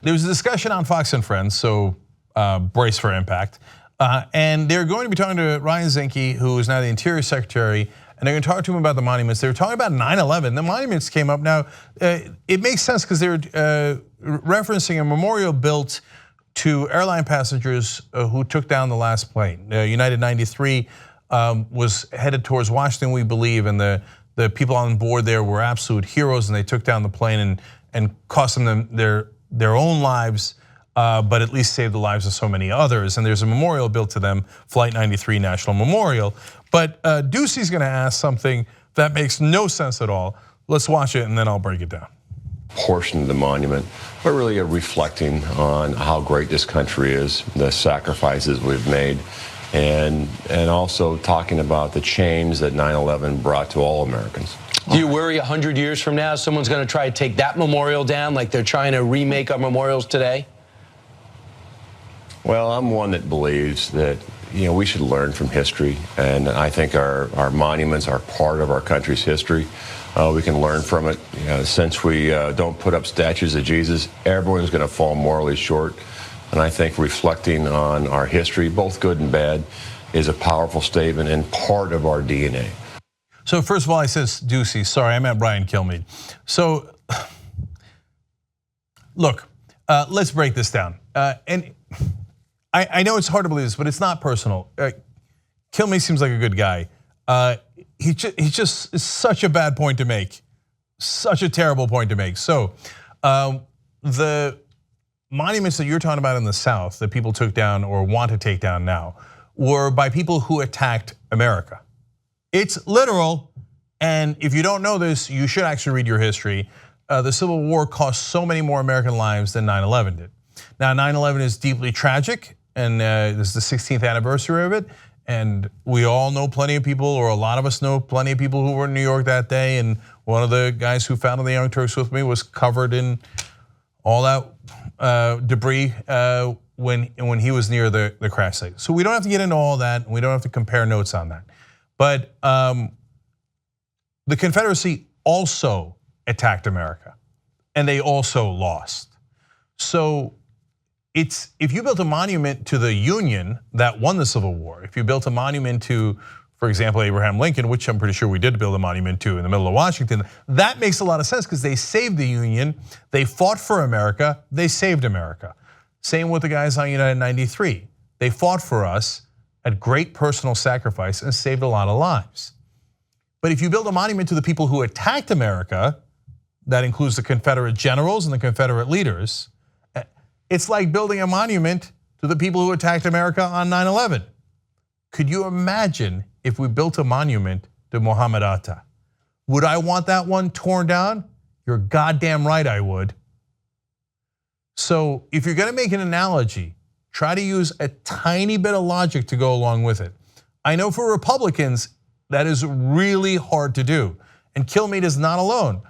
There was a discussion on Fox and Friends, so brace for impact. And they're going to be talking to Ryan Zinke, who is now the Interior Secretary, and they're going to talk to him about the monuments. They were talking about 9/11. The monuments came up. Now, it makes sense because they're referencing a memorial built to airline passengers who took down the last plane. United 93 was headed towards Washington, we believe, and the people on board there were absolute heroes, and they took down the plane and cost them their own lives, but at least saved the lives of so many others. And there's a memorial built to them, Flight 93 National Memorial. But Ducey's gonna ask something that makes no sense at all. Let's watch it and then I'll break it down. Portion of the monument, but really reflecting on how great this country is, the sacrifices we've made, and also talking about the change that 9/11 brought to all Americans. Do you worry 100 years from now someone's going to try to take that memorial down like they're trying to remake our memorials today? Well, I'm one that believes that we should learn from history, and I think our monuments are part of our country's history. We can learn from it. Since we don't put up statues of Jesus, everyone's going to fall morally short. And I think reflecting on our history, both good and bad, is a powerful statement and part of our DNA. So first of all, I says Ducey. Sorry, I meant Brian Kilmeade. So look, let's break this down. And I know it's hard to believe this, but it's not personal. Kilmeade seems like a good guy. He just is such a bad point to make, such a terrible point to make. So the monuments that you're talking about in the South that people took down or want to take down now were by people who attacked America. It's literal, and if you don't know this, you should actually read your history. The Civil War cost so many more American lives than 9/11 did. Now 9/11 is deeply tragic, and this is the 16th anniversary of it. And we all know plenty of people, or a lot of us know plenty of people who were in New York that day. And one of the guys who founded the Young Turks with me was covered in all that debris when he was near the crash site. So we don't have to get into all that, and we don't have to compare notes on that. But the Confederacy also attacked America, and they also lost. So if you built a monument to the Union that won the Civil War, if you built a monument to, for example, Abraham Lincoln, which I'm pretty sure we did build a monument to in the middle of Washington, that makes a lot of sense because they saved the Union, they fought for America, they saved America. Same with the guys on United 93. They fought for us at great personal sacrifice and saved a lot of lives. But if you build a monument to the people who attacked America, that includes the Confederate generals and the Confederate leaders, it's like building a monument to the people who attacked America on 9/11. Could you imagine if we built a monument to Muhammad Atta? Would I want that one torn down? You're goddamn right I would. So if you're gonna make an analogy, try to use a tiny bit of logic to go along with it. I know for Republicans, that is really hard to do. And Kilmeade is not alone.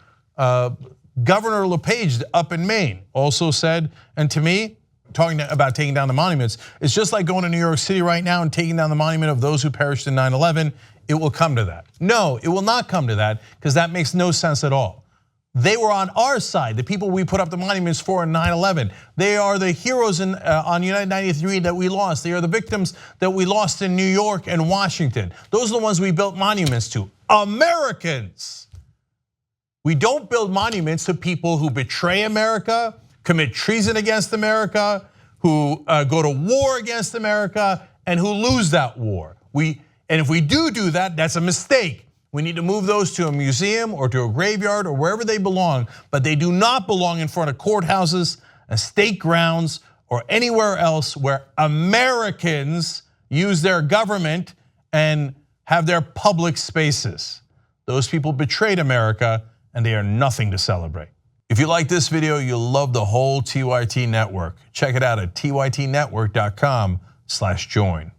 Governor LePage up in Maine also said, and to me, talking about taking down the monuments, it's just like going to New York City right now and taking down the monument of those who perished in 9/11. It will come to that. No, it will not come to that because that makes no sense at all. They were on our side, the people we put up the monuments for in 9/11. They are the heroes on United 93 that we lost. They are the victims that we lost in New York and Washington. Those are the ones we built monuments to, Americans. We don't build monuments to people who betray America, commit treason against America, who go to war against America, and who lose that war. And if we do that, that's a mistake. We need to move those to a museum or to a graveyard or wherever they belong, but they do not belong in front of courthouses, state grounds, or anywhere else where Americans use their government and have their public spaces. Those people betrayed America, and they are nothing to celebrate. If you like this video, you'll love the whole TYT network. Check it out at tytnetwork.com/join.